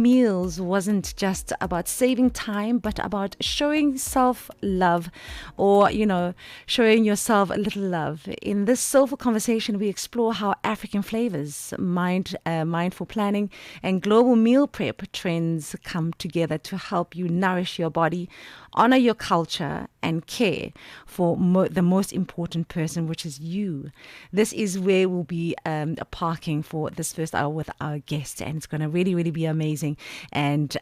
meals wasn't just about saving time, but about showing self love or, showing yourself a little love. In this soulful conversation, we explore how African flavors, mindful planning, and global meal prep trends come together to help you nourish your body, honor your culture, and care for the most important person, which is you. This is where we'll be parking for this first hour with our guest, and it's going to really, really be amazing. And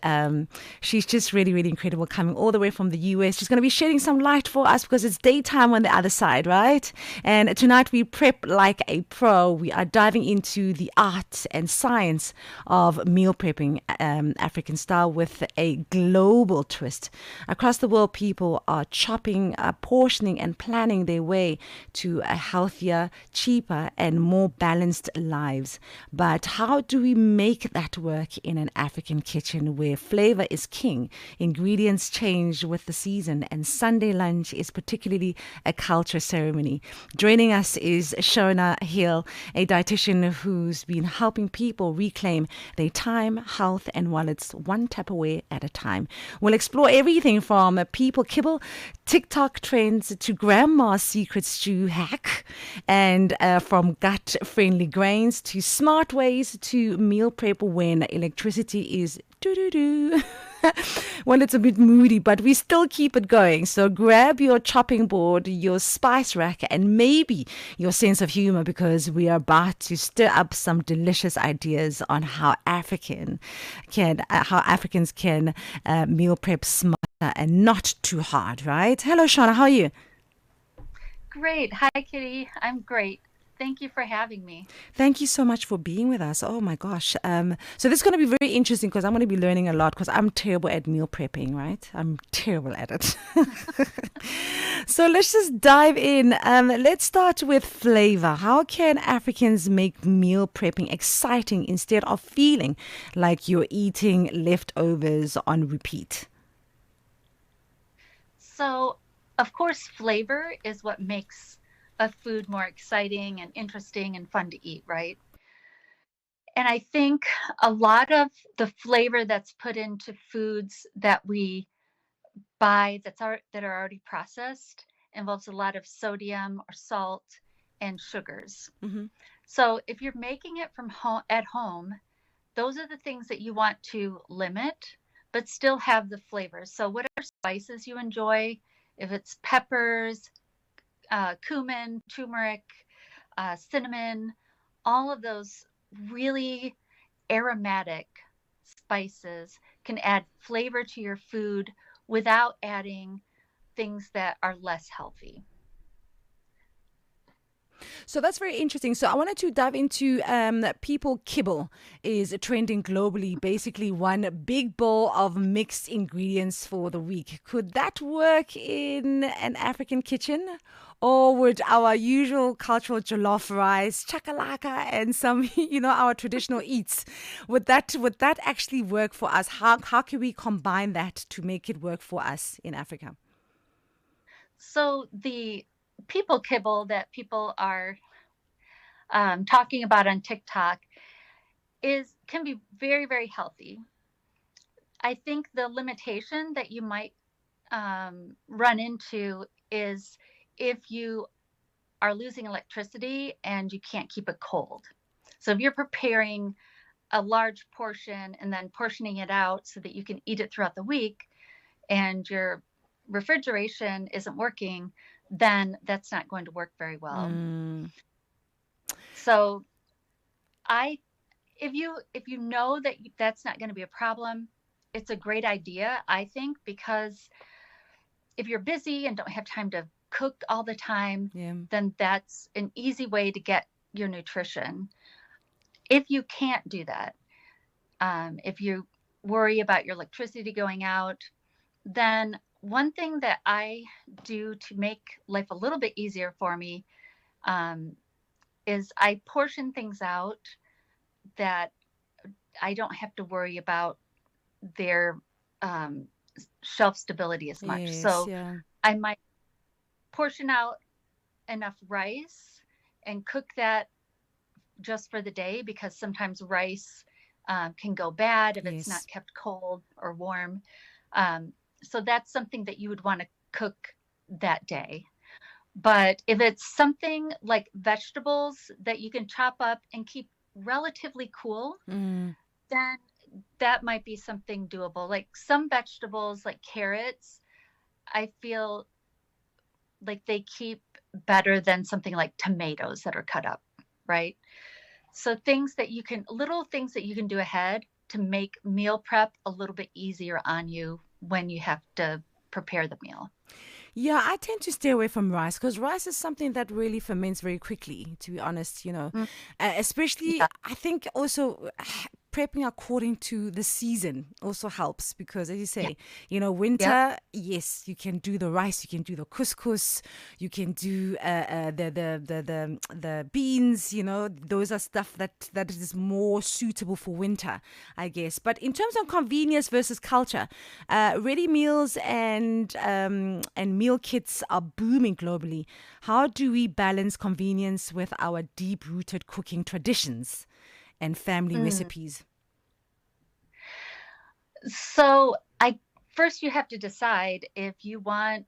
she's just really, really incredible, coming all the way from the US. She's going to be shedding some light for us because it's daytime on the other side, right? And tonight we prep like a pro. We are diving into the art and science of meal prepping, African style, with a global twist. Across the world, people are chopping, portioning, and planning their way to a healthier, cheaper, and more balanced lives. But how do we make that work in an African kitchen where flavor is king, ingredients change with the season, and Sunday lunch is particularly a culture ceremony? Joining us is Shauna Hill, a dietitian who's been helping people reclaim their time, health, and wallets one Tupperware at a time. We'll explore everything from people kibble, TikTok trends, to grandma's secret stew hack, and from gut-friendly grains to smart ways to meal prep when electricity is doo-doo-doo. Well, it's a bit moody, but we still keep it going. So grab your chopping board, your spice rack, and maybe your sense of humor, because we are about to stir up some delicious ideas on how Africans can meal prep smarter and not too hard, right? Hello, Shauna. How are you? Great. Hi, Kitty. I'm great. Thank you for having me. Thank you so much for being with us. Oh my gosh. So this is going to be very interesting because I'm going to be learning a lot because I'm terrible at meal prepping, right? I'm terrible at it. So let's just dive in. Let's start with flavor. How can Africans make meal prepping exciting instead of feeling like you're eating leftovers on repeat? So, of course, flavor is what makes a food more exciting and interesting and fun to eat, right? And I think a lot of the flavor that's put into foods that we buy that are already processed involves a lot of sodium or salt and sugars. Hmm. So, if you're making it from home at home, those are the things that you want to limit, but still have the flavors. So, whatever spices you enjoy, if it's peppers, cumin, turmeric, cinnamon, all of those really aromatic spices can add flavor to your food without adding things that are less healthy. So that's very interesting. So I wanted to dive into people kibble is trending globally. Basically, one big bowl of mixed ingredients for the week. Could that work in an African kitchen? Or would our usual cultural jollof rice, chakalaka, and some, our traditional eats, would that actually work for us? How can we combine that to make it work for us in Africa? So, the people kibble that people are talking about on TikTok is can be very, very healthy. I think the limitation that you might run into is if you are losing electricity and you can't keep it cold. So if you're preparing a large portion and then portioning it out so that you can eat it throughout the week and your refrigeration isn't working, then that's not going to work very well. Mm, So I if you know that that's not going to be a problem, it's a great idea, I think, because if you're busy and don't have time to cook all the time, yeah. then that's an easy way to get your nutrition. If you can't do that, if you worry about your electricity going out, then one thing that I do to make life a little bit easier for me um, is I portion things out that I don't have to worry about their um, shelf stability as much. Yes, So yeah. I might portion out enough rice and cook that just for the day because sometimes rice can go bad if it's not Yes. kept cold or warm. Um, so that's something that you would want to cook that day. But if it's something like vegetables that you can chop up and keep relatively cool, Mm. then that might be something doable. Like some vegetables, like carrots, I feel like they keep better than something like tomatoes that are cut up, right? So little things that you can do ahead to make meal prep a little bit easier on you when you have to prepare the meal. Yeah, I tend to stay away from rice because rice is something that really ferments very quickly, to be honest, Mm, Especially, yeah, I think also prepping according to the season also helps because, as you yeah, say, yep. winter, yes, you can do the rice, you can do the couscous, you can do the beans, those are stuff that is more suitable for winter, I guess. But in terms of convenience versus culture, ready meals and meal kits are booming globally. How do we balance convenience with our deep-rooted cooking traditions and family Mm. recipes? So I first you have to decide if you want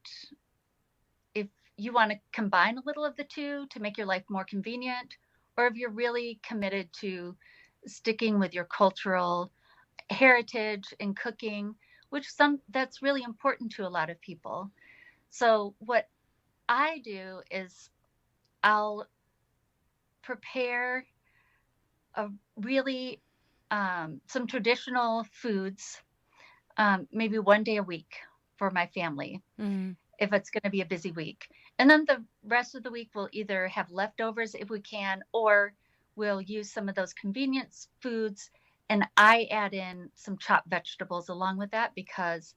to combine a little of the two to make your life more convenient, or if you're really committed to sticking with your cultural heritage in cooking, which some that's really important to a lot of people. So what I do is I'll prepare a really some traditional foods, maybe one day a week for my family Mm. if it's going to be a busy week. And then the rest of the week we'll either have leftovers if we can, or we'll use some of those convenience foods. And I add in some chopped vegetables along with that because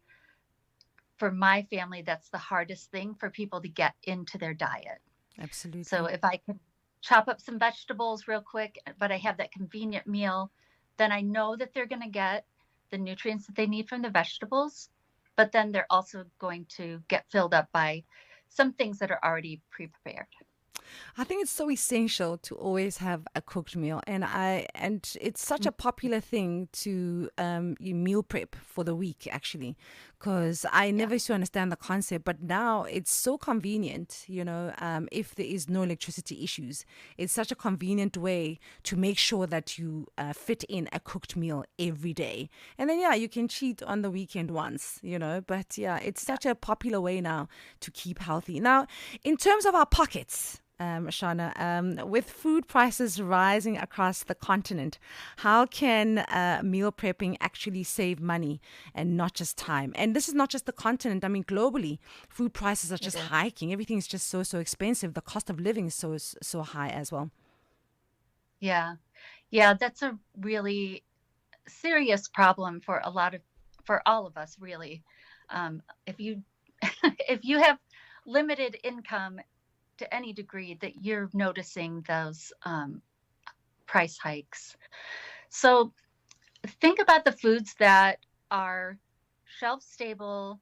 for my family, that's the hardest thing for people to get into their diet. So Absolutely. if I can chop up some vegetables real quick, but I have that convenient meal, then I know that they're going to get the nutrients that they need from the vegetables, but then they're also going to get filled up by some things that are already pre-prepared. I think it's so essential to always have a cooked meal, and it's such a popular thing to you meal prep for the week actually, because I Yeah. never used to understand the concept, but now it's so convenient. If there is no electricity issues, it's such a convenient way to make sure that you fit in a cooked meal every day, and then yeah, you can cheat on the weekend once, But yeah, it's Yeah. such a popular way now to keep healthy. Now, in terms of our pockets, Shauna, with food prices rising across the continent, how can meal prepping actually save money and not just time? And this is not just the continent. I mean, globally, food prices are It just is. hiking. Everything is just so expensive. The cost of living is so high as well. Yeah. Yeah, that's a really serious problem for all of us, really. If you if you have limited income to any degree, that you're noticing those price hikes. So think about the foods that are shelf stable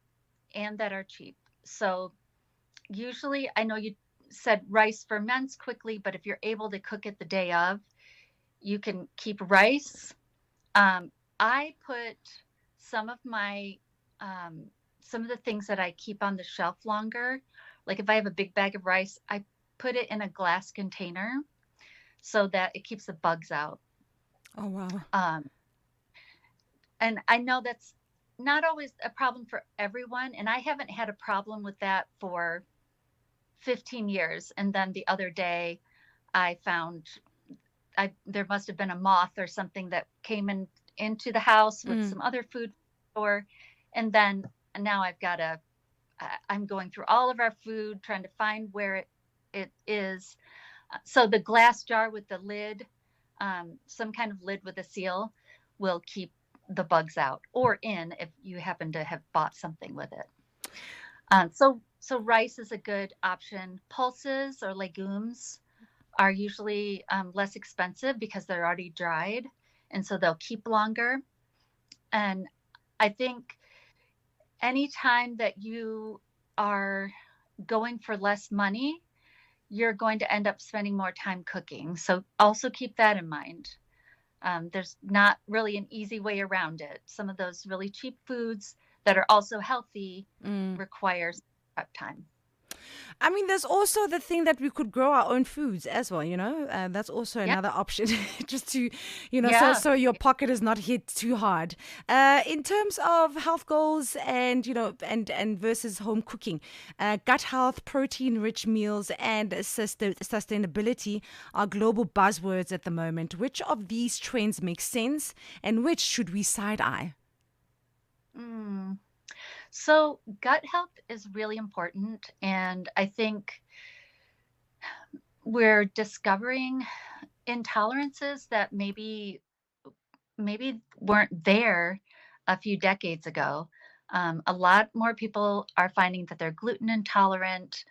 and that are cheap. So usually, I know you said rice ferments quickly, but if you're able to cook it the day of, you can keep rice. Um, I put some of my some of the things that I keep on the shelf longer. Like if I have a big bag of rice, I put it in a glass container so that it keeps the bugs out. Oh, wow. Um, and I know that's not always a problem for everyone. And I haven't had a problem with that for 15 years. And then the other day, I found there must have been a moth or something that came into the house with Mm. some other food store, and then now I'm going through all of our food trying to find where it is. So the glass jar with the lid, some kind of lid with a seal, will keep the bugs out or in if you happen to have bought something with it. So rice is a good option. Pulses or legumes are usually less expensive because they're already dried, and so they'll keep longer. And I think anytime that you are going for less money, you're going to end up spending more time cooking. So also keep that in mind. There's not really an easy way around it. Some of those really cheap foods that are also healthy require prep time. I mean, there's also the thing that we could grow our own foods as well, that's also Yeah. another option, just to, Yeah. so your pocket is not hit too hard. In terms of health goals and, and versus home cooking, gut health, protein-rich meals, and sustainability are global buzzwords at the moment. Which of these trends makes sense, and which should we side-eye? Mm. So gut health is really important. And I think we're discovering intolerances that maybe weren't there a few decades ago. A lot more people are finding that they're gluten intolerant,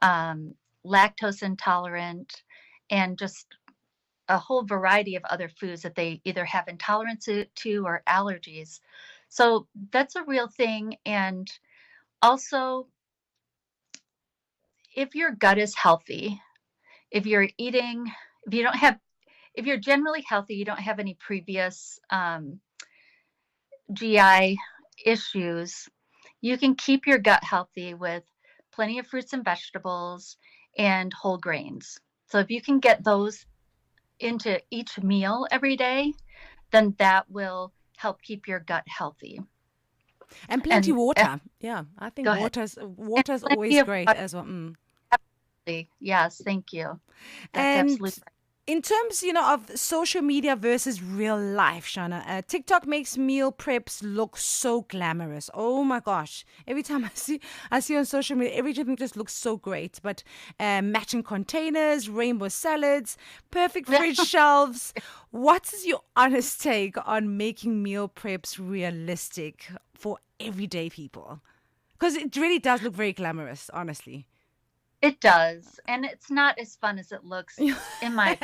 um, lactose intolerant, and just a whole variety of other foods that they either have intolerance to or allergies. So that's a real thing. And also, if your gut is healthy, if you're eating, if you don't have, if you're generally healthy, you don't have any previous GI issues, you can keep your gut healthy with plenty of fruits and vegetables and whole grains. So if you can get those into each meal every day, then that will help keep your gut healthy. And plenty And water. Yeah, I think go ahead. And water's plenty always of great water. as well. Absolutely. Yes, thank you. That's And absolutely right. in terms, of social media versus real life, Shauna, TikTok makes meal preps look so glamorous. Oh my gosh! Every time I see on social media, everything just looks so great. But matching containers, rainbow salads, perfect fridge shelves. What is your honest take on making meal preps realistic for everyday people? Because it really does look very glamorous, honestly. It does. And it's not as fun as it looks in my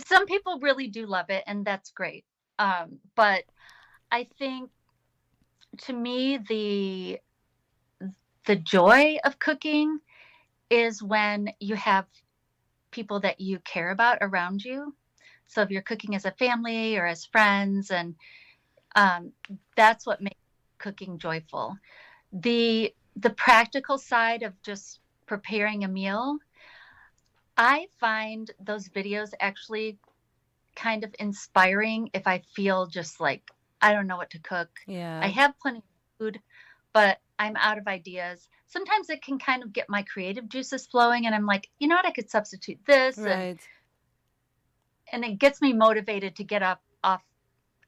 some people really do love it, and that's great. But I think to me the joy of cooking is when you have people that you care about around you. So if you're cooking as a family or as friends, and um, that's what makes cooking joyful. The practical side of just preparing a meal, I find those videos actually kind of inspiring if I feel just like I don't know what to cook. I Yeah, have plenty of food, but I'm out of ideas. Sometimes it can kind of get my creative juices flowing, and I'm like, you know what, I could substitute this, right. and it gets me motivated to get up off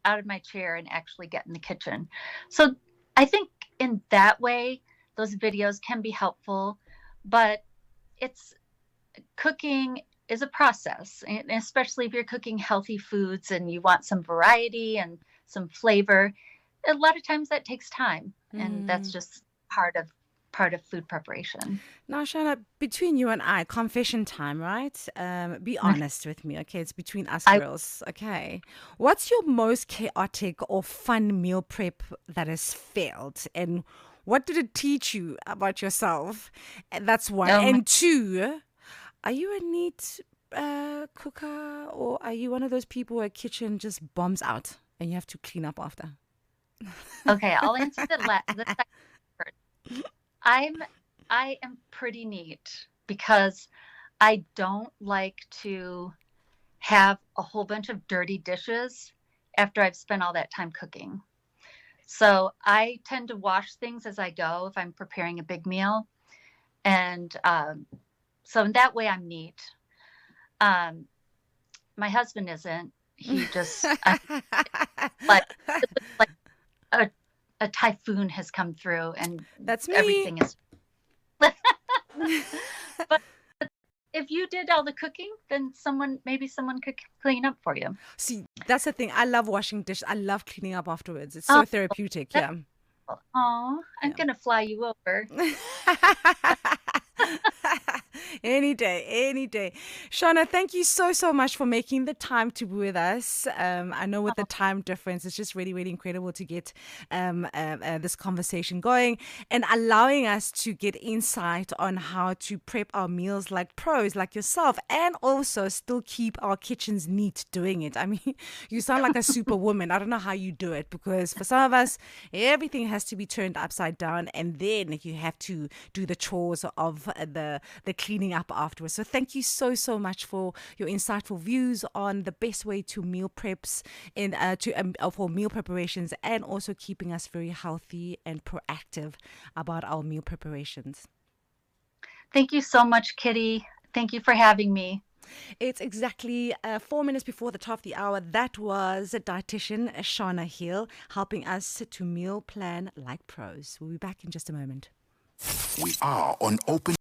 out of my chair and actually get in the kitchen. So I think in that way those videos can be helpful, but it's cooking is a process, and especially if you're cooking healthy foods and you want some variety and some flavor, a lot of times that takes time, and that's Mm. just part of food preparation. Now, Shana, between you and I, confession time, right? Be honest with me, okay? It's between us I girls, okay? What's your most chaotic or fun meal prep that has failed? And what did it teach you about yourself? And that's one. oh my, And two, are you a neat cooker, or are you one of those people where kitchen just bombs out and you have to clean up after? okay, I'll answer the second first. I'm I am pretty neat because I don't like to have a whole bunch of dirty dishes after I've spent all that time cooking. So I tend to wash things as I go if I'm preparing a big meal. And so in that way, I'm neat. Um, my husband isn't. He just, like, it looks like a, a typhoon has come through and That's me. everything is. But if you did all the cooking, then maybe someone could clean up for you. See, that's the thing. I love washing dishes. I love cleaning up afterwards. It's Oh, so therapeutic. that's Yeah. cool. Aw, I'm Yeah. going to fly you over. Any day, any day. Shauna, thank you so much for making the time to be with us. I know with the Oh, time difference, it's just really incredible to get this conversation going and allowing us to get insight on how to prep our meals like pros, like yourself, and also still keep our kitchens neat doing it. I mean, you sound like a superwoman. I don't know how you do it because for some of us, everything has to be turned upside down and then you have to do the chores of the cleaning up afterwards. So thank you so much for your insightful views on the best way to meal preps in for meal preparations and also keeping us very healthy and proactive about our meal preparations. thank you so much, Kitty. Thank you for having me. It's exactly 4 minutes before the top of the hour. That was dietitian Shauna Hill helping us to meal plan like pros. We'll be back in just a moment. We are on open